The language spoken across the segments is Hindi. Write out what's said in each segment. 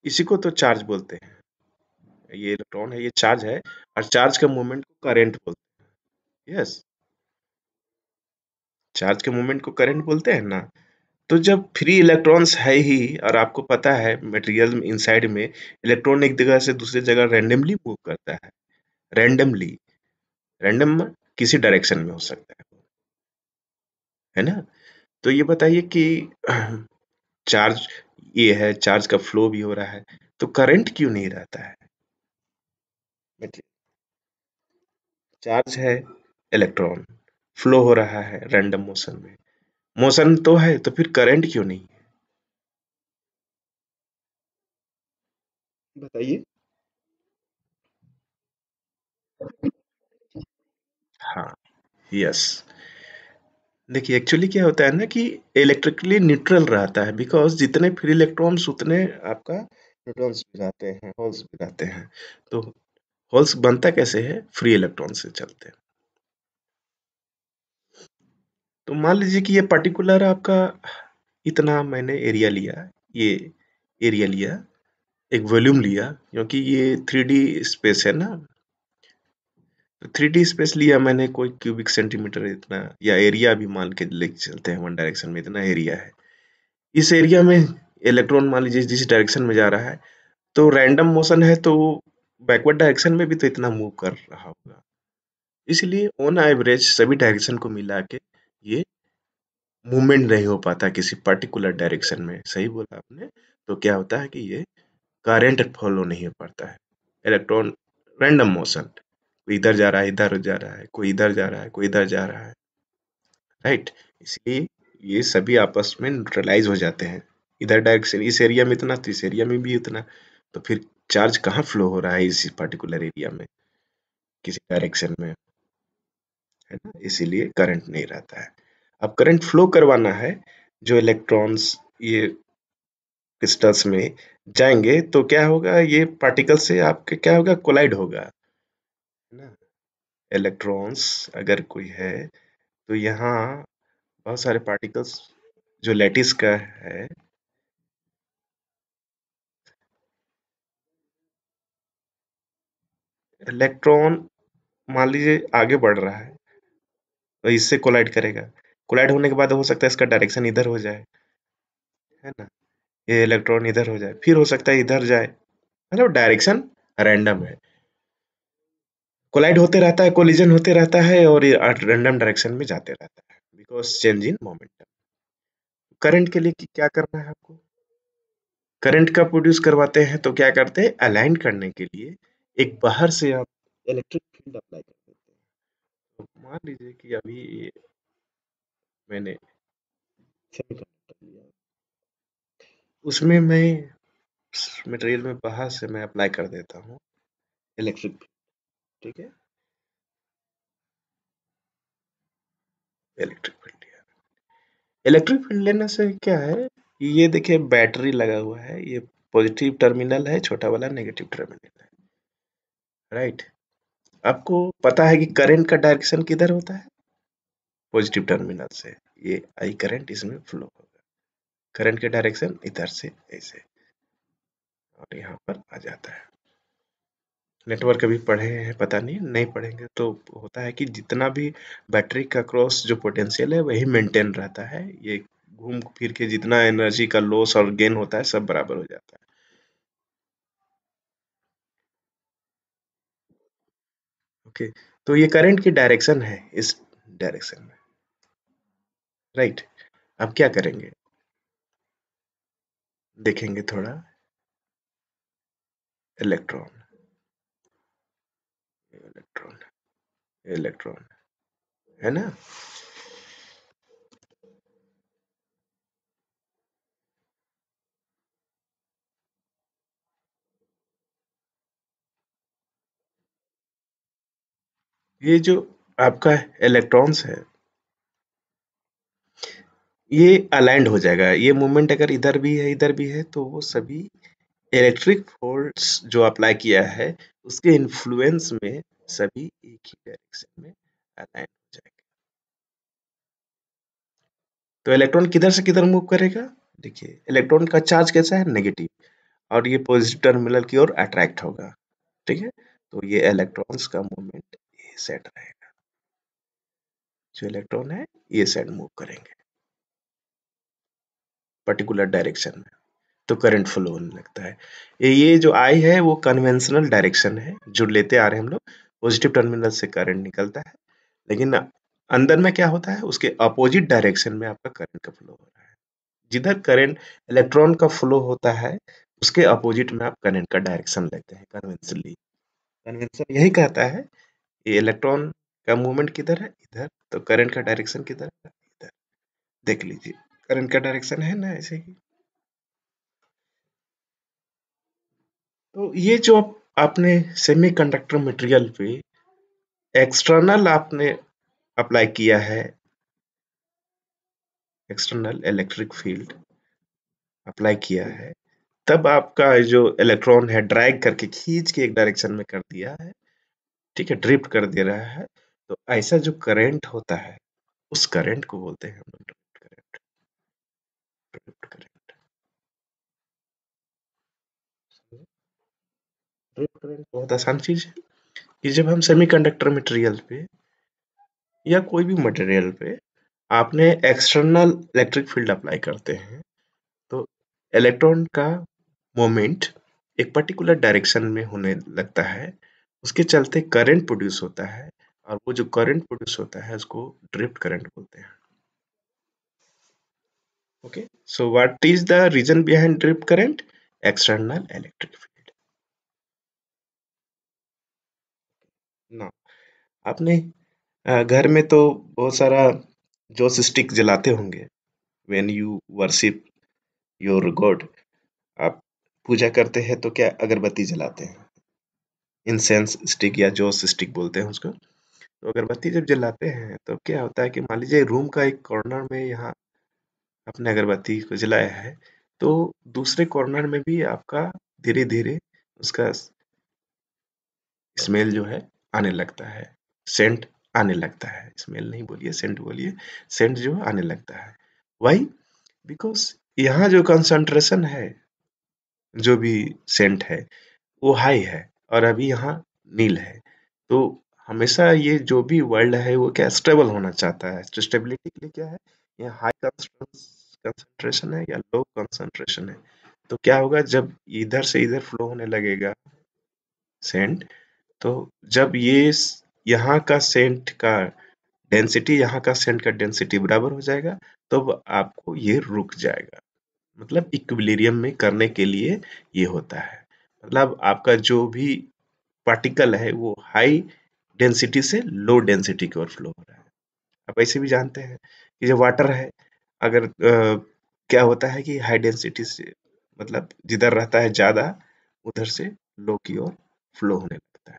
इसी को तो चार्ज बोलते हैं। ये इलेक्ट्रॉन है, ये चार्ज है, और चार्ज के मूवमेंट को करंट बोलते हैं। यस, चार्ज के मूवमेंट को करंट बोलते हैं ना। तो जब फ्री इलेक्ट्रॉन्स है ही, और आपको पता है मटेरियल इनसाइड में इलेक्ट्रॉन एक जगह से दूसरी जगह रैंडमली मूव करता है। रैंडमली, रैंडम किसी डायरेक्शन में हो सकता है ना। तो ये बताइए कि चार्ज ये है, चार्ज का फ्लो भी हो रहा है, तो करंट क्यों नहीं रहता है? चार्ज है, इलेक्ट्रॉन फ्लो हो रहा है रैंडम मोशन में, मोशन तो है, तो फिर करंट क्यों नहीं है? बताइए। हाँ, यस। देखिए एक्चुअली क्या होता है ना कि इलेक्ट्रिकली न्यूट्रल रहता है, बिकॉज जितने फ्री इलेक्ट्रॉन्स उतने आपका न्यूट्रॉन्स भी रहते हैं, होल्स भी रहते हैं। तो होल्स बनता कैसे है? फ्री इलेक्ट्रॉन से चलते हैं। तो मान लीजिए कि ये पर्टिकुलर आपका इतना मैंने एरिया लिया, ये एरिया लिया, एक वॉल्यूम लिया, क्योंकि ये 3D स्पेस है ना। तो 3D स्पेस लिया मैंने, कोई क्यूबिक सेंटीमीटर इतना, या एरिया भी मान के लेके चलते हैं, वन डायरेक्शन में इतना एरिया है। इस एरिया में इलेक्ट्रॉन मान लीजिए जिस डायरेक्शन में जा रहा है, तो रैंडम मोशन है, तो वो बैकवर्ड डायरेक्शन में भी तो इतना मूव कर रहा होगा। इसलिए ऑन एवरेज सभी डायरेक्शन को मिला के ये मूवमेंट नहीं हो पाता किसी पर्टिकुलर डायरेक्शन में। सही बोला आपने। तो क्या होता है कि ये करंट फॉलो नहीं हो पाता है। इलेक्ट्रॉन रैंडम मोशन, कोई इधर जा रहा है, इधर जा रहा है, कोई इधर जा रहा है, कोई इधर जा रहा है, राइट। इसलिए ये सभी आपस में न्यूट्रलाइज हो जाते हैं। इधर डायरेक्शन इस एरिया में इतना, तो इस एरिया में भी उतना। तो फिर चार्ज कहाँ फ्लो हो रहा है इस पर्टिकुलर एरिया में, किसी डायरेक्शन में, है ना। इसीलिए करंट नहीं रहता है। अब करंट फ्लो करवाना है, जो इलेक्ट्रॉन्स ये क्रिस्टल्स में जाएंगे, तो क्या होगा, ये पार्टिकल से आपके क्या होगा, कोलाइड होगा, है ना। इलेक्ट्रॉन्स अगर कोई है, तो यहाँ बहुत सारे पार्टिकल्स जो लैटिस का है। इलेक्ट्रॉन मान लीजिए आगे बढ़ रहा है, तो इससे कोलाइड करेगा। कोलाइड होने के बाद हो सकता है इसका डायरेक्शन इधर हो जाए, है ना। ये इलेक्ट्रॉन इधर हो जाए, फिर हो सकता है इधर जाए, मतलब डायरेक्शन रैंडम है। कोलाइड होते रहता है, कोलिजन होते रहता है, और ये रैंडम डायरेक्शन में जाते रहता है, because change in momentum. Current के लिए क्या करना है आपको? करंट का प्रोड्यूस करवाते हैं तो क्या करते हैं, अलाइन करने के लिए एक बाहर से आप इलेक्ट्रिक फील्ड अप्लाई कर देते हैं। तो मान लीजिए कि अभी मैंने सेमीकंडक्टर लिया, उसमें मैं मटेरियल में बाहर से मैं अप्लाई कर देता हूँ इलेक्ट्रिक फील्ड। ठीक है, इलेक्ट्रिक फील्ड लिया। इलेक्ट्रिक फील्ड लेने से क्या है, ये देखिए बैटरी लगा हुआ है, ये पॉजिटिव टर्मिनल है, छोटा वाला नेगेटिव टर्मिनल है, राइट। आपको पता है कि करंट का डायरेक्शन किधर होता है? पॉजिटिव टर्मिनल से ये आई करंट इसमें फ्लो होगा। करंट के डायरेक्शन इधर से ऐसे, और यहाँ पर आ जाता है। नेटवर्क अभी पढ़े हैं पता नहीं, नहीं पढ़ेंगे तो होता है कि जितना भी बैटरी का क्रॉस जो पोटेंशियल है वही मेंटेन रहता है, ये घूम फिर के जितना एनर्जी का लॉस और गेन होता है सब बराबर हो जाता है। ओके, तो ये करंट की डायरेक्शन है, इस डायरेक्शन में, राइट। अब क्या करेंगे, देखेंगे थोड़ा। इलेक्ट्रॉन, इलेक्ट्रॉन, इलेक्ट्रॉन, है ना। ये जो आपका इलेक्ट्रॉन्स है, ये अलाइंड हो जाएगा। ये मूवमेंट अगर इधर भी है इधर भी है, तो वो सभी इलेक्ट्रिक फोर्स जो अप्लाई किया है उसके इन्फ्लुएंस में सभी एक ही डायरेक्शन में अलाइन हो जाएंगे। तो इलेक्ट्रॉन किधर से किधर मूव करेगा? देखिए इलेक्ट्रॉन का चार्ज कैसा है, नेगेटिव। और ये पॉजिटिव टर्मिनल की ओर अट्रैक्ट होगा। ठीक है, तो ये इलेक्ट्रॉन्स का मूवमेंट ये साइड रहेगा, जो इलेक्ट्रॉन है ये साइड मूव करेंगे पर्टिकुलर डायरेक्शन में, तो करंट फ्लो होने लगता है। ये जो आई है वो कन्वेंशनल डायरेक्शन है जो लेते आ रहे हैं हम लोग, पॉजिटिव टर्मिनल से करंट निकलता है, लेकिन अंदर में क्या होता है, उसके अपोजिट डायरेक्शन में आपका करंट का फ्लो हो रहा है। जिधर करंट इलेक्ट्रॉन का फ्लो होता है उसके अपोजिट में आप करंट का डायरेक्शन लेते हैं कन्वेंशनली। कन्वेंशन यही कहता है ये इलेक्ट्रॉन का मूवमेंट किधर है, इधर, तो करंट का डायरेक्शन किधर है, इधर। देख लीजिए करंट का डायरेक्शन है ना ऐसे ही। तो ये जो आपने सेमीकंडक्टर मटेरियल पे एक्सटर्नल आपने अप्लाई किया है, एक्सटर्नल इलेक्ट्रिक फील्ड अप्लाई किया है, तब आपका जो इलेक्ट्रॉन है ड्रैग करके खींच के एक डायरेक्शन में कर दिया है, ठीक है, ड्रिफ्ट कर दे रहा है, तो ऐसा जो करंट होता है उस करंट को बोलते हैं हम लोग drift current. Drift current, drift current बहुत आसान चीज है कि जब हम सेमीकंडक्टर मटेरियल पे या कोई भी मटेरियल पे आपने एक्सटर्नल इलेक्ट्रिक फील्ड अप्लाई करते हैं, तो इलेक्ट्रॉन का मोमेंट एक पर्टिकुलर डायरेक्शन में होने लगता है, उसके चलते करंट प्रोड्यूस होता है, और वो जो करंट प्रोड्यूस होता है उसको ड्रिफ्ट करंट बोलते हैं। Okay, so what is the reason behind drift current? External electric field. ना, आपने घर में तो बहुत सारा जोस स्टिक जलाते होंगे when you worship your God. आप पूजा करते हैं तो क्या अगरबत्ती जलाते हैं, इंसेंस स्टिक या जोस स्टिक बोलते हैं उसको। तो अगरबत्ती जब जलाते हैं तो क्या होता है कि मान लीजिए रूम का एक कॉर्नर में यहाँ आपने अगरबत्ती को जलाया है, तो दूसरे कॉर्नर में भी आपका धीरे धीरे उसका स्मेल जो है आने लगता है, सेंट आने लगता है, स्मेल नहीं बोलिए सेंट बोलिए, सेंट जो आने लगता है। वाई? बिकॉज यहाँ जो कंसंट्रेशन है, जो भी सेंट है वो हाई है, और अभी यहाँ नील है, तो हमेशा ये जो भी वर्ल्ड है वो क्या स्टेबल होना चाहता है। तो स्टेबिलिटी के लिए क्या है, ये हाई कंसंट्रेशन है या लो कंसंट्रेशन है, तो क्या होगा जब इधर से इधर फ्लो होने लगेगा सेंट, तो जब ये यहाँ का सेंट का डेंसिटी यहाँ का सेंट का डेंसिटी बराबर हो जाएगा, तो आपको ये रुक जाएगा। मतलब इक्विलिब्रियम में करने के लिए ये होता है, मतलब आपका जो भी पार्टिकल है वो हाई डेंसिटी से लो डेंसिटी की ओर फ्लो हो रहा है। आप ऐसे भी जानते हैं कि जो वाटर है, अगर क्या होता है कि हाई डेंसिटी से मतलब जिधर रहता है ज्यादा, उधर से लो की ओर फ्लो होने लगता है।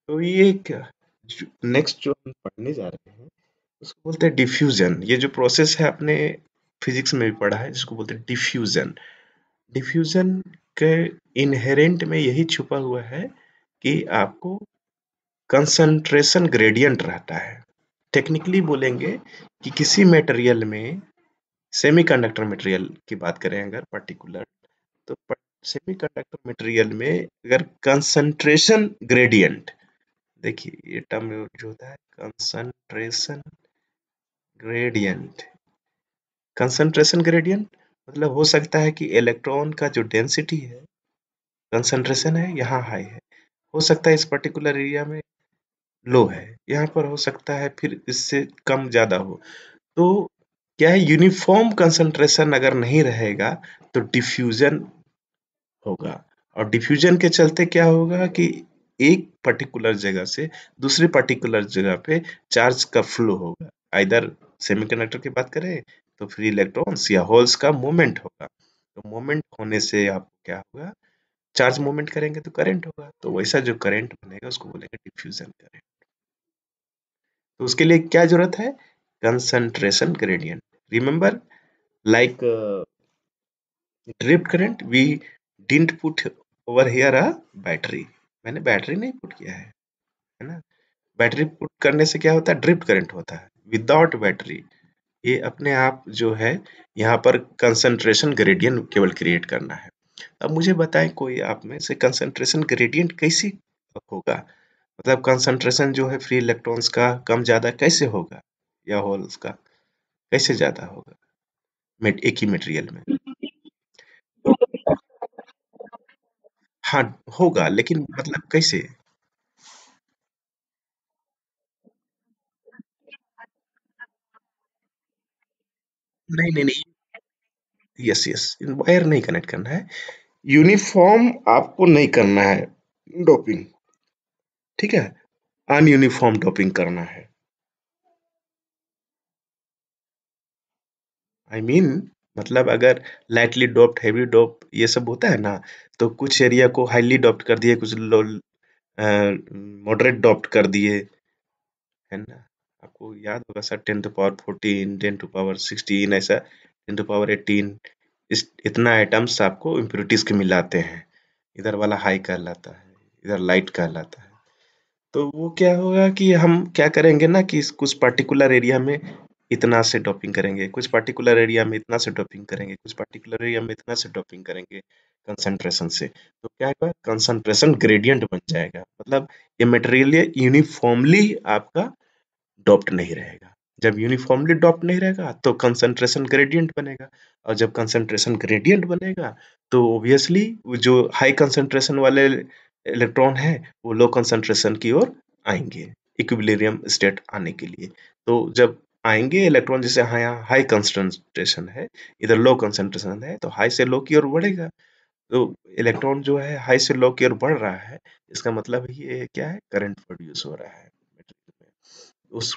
तो ये क्या, नेक्स्ट जो हम पढ़ने जा रहे हैं उसको बोलते हैं डिफ्यूजन। ये जो प्रोसेस है आपने फिजिक्स में भी पढ़ा है, जिसको बोलते हैं डिफ्यूजन। डिफ्यूजन के इनहेरेंट में यही छुपा हुआ है कि आपको कंसंट्रेशन ग्रेडियंट रहता है। टेक्निकली बोलेंगे कि किसी मटेरियल में, सेमीकंडक्टर मटेरियल की बात करें अगर पर्टिकुलर, तो सेमीकंडक्टर मटेरियल में अगर कंसंट्रेशन ग्रेडियंट, देखिए ये टर्म यूज होता है कंसंट्रेशन ग्रेडियंट। कंसंट्रेशन ग्रेडियंट मतलब हो सकता है कि इलेक्ट्रॉन का जो डेंसिटी है, कंसंट्रेशन है यहाँ हाई है, हो सकता है इस पर्टिकुलर एरिया में लो है, यहाँ पर हो सकता है फिर इससे कम ज्यादा हो। तो क्या है, यूनिफॉर्म कंसंट्रेशन अगर नहीं रहेगा तो डिफ्यूजन होगा, और डिफ्यूजन के चलते क्या होगा कि एक पर्टिकुलर जगह से दूसरी पर्टिकुलर जगह पे चार्ज का फ्लो होगा। आइदर सेमीकंडक्टर की बात करें तो फ्री इलेक्ट्रॉन्स या होल्स का मूवमेंट होगा, तो मूवमेंट होने से आपको क्या होगा, चार्ज मूवमेंट करेंगे तो करंट होगा, तो वैसा जो करंट बनेगा उसको बोलेंगे डिफ्यूजन करंट। तो उसके लिए क्या जरूरत है, concentration gradient. Remember, like drift current, we didn't put over here a battery, मैंने बैटरी नहीं पुट किया है ना। बैटरी पुट करने से क्या होता है, ड्रिफ्ट करंट होता है। विदाउट बैटरी ये अपने आप जो है यहाँ पर कंसंट्रेशन ग्रेडियंट केवल क्रिएट करना है। अब मुझे बताएं कोई आप में से कंसंट्रेशन ग्रेडियंट कैसे होगा, मतलब कंसंट्रेशन जो है फ्री इलेक्ट्रॉन्स का कम ज्यादा कैसे होगा, या होल्स का कैसे ज्यादा होगा एक ही मटेरियल में। हाँ होगा, लेकिन मतलब कैसे? नहीं नहीं नहीं, यस यस, वायर नहीं कनेक्ट करना है, यूनिफॉर्म आपको नहीं करना है डोपिंग, ठीक है, अनयूनिफॉर्म डोपिंग करना है। आई I मीन mean, मतलब अगर लाइटली डोप्ड हेवी डोप ये सब होता है ना, तो कुछ एरिया को हाईली डोप्ड कर दिए, कुछ लो मॉडरेट डोप्ड कर दिए, है ना। आपको याद होगा sir, 10 to power 14, 10 to power 16, ऐसा 10 to power 18, इस इतना आइटम्स आपको इम्प्योरिटीज के मिलाते हैं। इधर वाला हाई कहलाता है, इधर लाइट कहलाता है। तो वो क्या होगा कि हम क्या करेंगे ना कि कुछ पर्टिकुलर एरिया में इतना से डॉपिंग करेंगे, कुछ पर्टिकुलर एरिया में इतना से डॉपिंग करेंगे, कुछ पर्टिकुलर एरिया में इतना से डॉपिंग करेंगे कंसंट्रेशन से। तो क्या होगा, कंसंट्रेशन ग्रेडियंट बन जाएगा, मतलब ये मटेरियल यूनिफॉर्मली आपका डॉप्ड नहीं रहेगा। जब यूनिफॉर्मली डॉप्ड नहीं रहेगा तो कंसंट्रेशन ग्रेडियंट बनेगा, और जब कंसंट्रेशन ग्रेडियंट बनेगा तो ऑब्वियसली जो हाई कंसंट्रेशन वाले इलेक्ट्रॉन है वो लो कंसंट्रेशन की ओर आएंगे इक्विलिब्रियम स्टेट आने के लिए। तो जब आएंगे इलेक्ट्रॉन, जैसे हाँ यहाँ हाई कंसंट्रेशन है, इधर लो कंसंट्रेशन है, तो हाई से लो की ओर बढ़ेगा। तो इलेक्ट्रॉन जो है हाई से लो की ओर बढ़ रहा है, इसका मतलब ये क्या है, करंट प्रोड्यूस हो रहा है material में। उस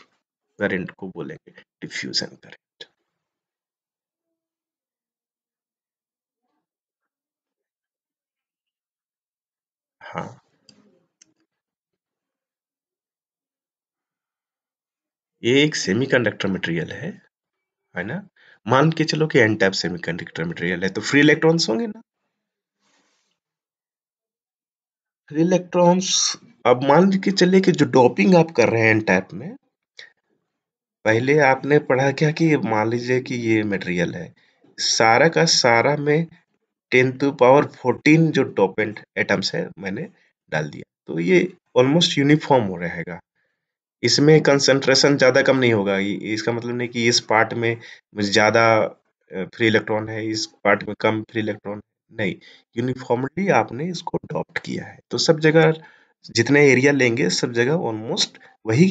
करंट को बोलेंगे डिफ्यूजन करंट। हाँ, ये एक सेमीकंडक्टर मटेरियल है ना। मान के चलो कि एन टाइप सेमीकंडक्टर मटेरियल है, तो फ्री इलेक्ट्रॉन्स होंगे ना। फ्री इलेक्ट्रॉन्स, अब मान के चलिए कि जो डोपिंग आप कर रहे हैं एन टाइप में, पहले आपने पढ़ा क्या कि मान लीजिए कि ये मटेरियल है, सारा का सारा में 10 to power 14 जो डोपेंट एटम्स है मैंने डाल दिया, तो ये ऑलमोस्ट यूनिफॉर्म हो रहेगा। इसमें कंसंट्रेशन ज़्यादा कम नहीं होगा। इसका मतलब नहीं कि इस पार्ट में ज़्यादा फ्री इलेक्ट्रॉन है, इस पार्ट में कम फ्री इलेक्ट्रॉन, नहीं, यूनिफॉर्मली आपने इसको अडॉप्ट किया है, तो सब जगह जितने एरिया लेंगे सब जगह ऑलमोस्ट वही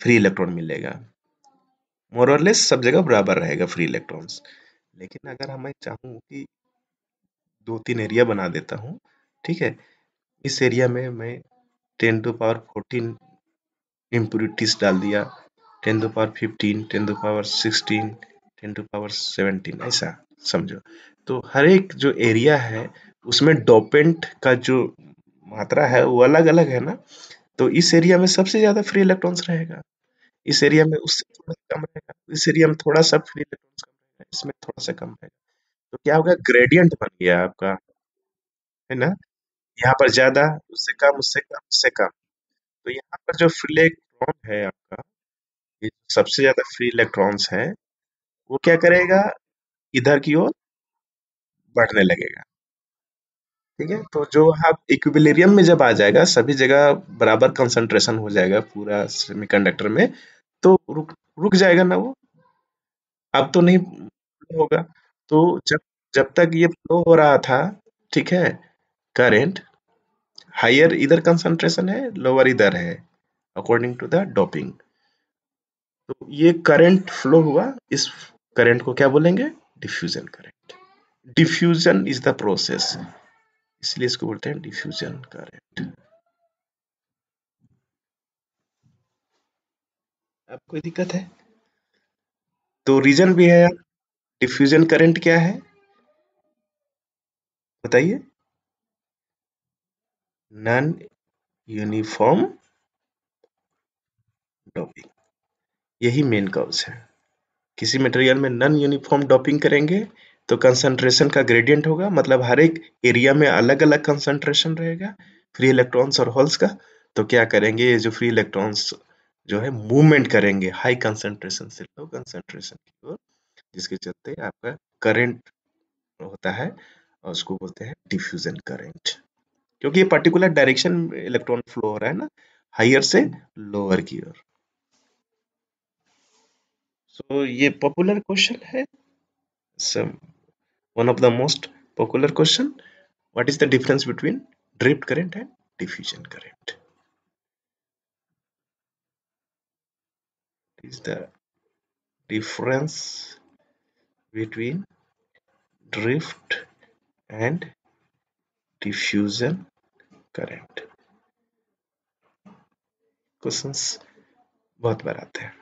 फ्री इलेक्ट्रॉन मिलेगा, मोर और लेस सब जगह बराबर रहेगा फ्री इलेक्ट्रॉन्स। लेकिन अगर मैं चाहूँ कि 2-3 एरिया बना देता हूँ, ठीक है, इस एरिया में मैं 10 to power 14 इम्प्यूरिटीज डाल दिया, 10 to power 15, 10 to power 16, 10 to power 17, ऐसा समझो। तो हर एक जो एरिया है उसमें डोपेंट का जो मात्रा है वो अलग अलग है ना। तो इस एरिया में सबसे ज्यादा फ्री इलेक्ट्रॉन्स रहेगा, इस एरिया में उससे थोड़ा कम रहेगा, इस एरिया में थोड़ा सा फ्री इलेक्ट्रॉन्स कम रहेगा, इसमें थोड़ा सा कम रहेगा। तो क्या होगा, ग्रेडियंट बन गया आपका, है ना। यहाँ पर ज्यादा, उससे कम, उससे कम, उससे कम। तो यहाँ पर जो फ्री इलेक्ट्रॉन है आपका, ये सबसे ज्यादा फ्री इलेक्ट्रॉन्स है, वो क्या करेगा, इधर की ओर बढ़ने लगेगा। ठीक है, तो जो आप इक्विलिब्रियम में जब आ जाएगा, सभी जगह बराबर कंसंट्रेशन हो जाएगा पूरा सेमीकंडक्टर में, तो रुक रुक जाएगा ना वो, अब तो नहीं flow होगा। तो जब जब तक ये फ्लो हो रहा था, ठीक है, करंट, हायर इधर कंसंट्रेशन है, लोअर इधर है, अकॉर्डिंग टू द डोपिंग। तो ये करंट फ्लो हुआ, इस करंट को क्या बोलेंगे, diffusion current. Diffusion is the process, इसलिए इसको बोलते हैं डिफ्यूजन करंट। अब कोई दिक्कत है? तो रीजन भी है, डिफ्यूजन करंट क्या है बताइए। नॉन यूनिफॉर्म डोपिंग, यही मेन कॉज है। किसी मटेरियल में नॉन यूनिफॉर्म डोपिंग करेंगे तो कंसंट्रेशन का ग्रेडियंट होगा, मतलब हर एक एरिया में अलग अलग कंसंट्रेशन रहेगा फ्री इलेक्ट्रॉन्स और होल्स का। तो क्या करेंगे, ये जो फ्री इलेक्ट्रॉन्स जो है मूवमेंट करेंगे हाई कंसंट्रेशन से लो कंसंट्रेशन की ओर, जिसके चलते आपका करंट होता है। और उसको बोलते हैं डिफ्यूजन करंट, क्योंकि ये पर्टिकुलर डायरेक्शन में इलेक्ट्रॉन फ्लो हो रहा है ना, हायर से लोअर की ओर। सो ये पॉपुलर क्वेश्चन है, some one of the most popular question, what is the difference between drift current and diffusion current? Is the difference between drift and diffusion current? Questions बहुत बार आते हैं।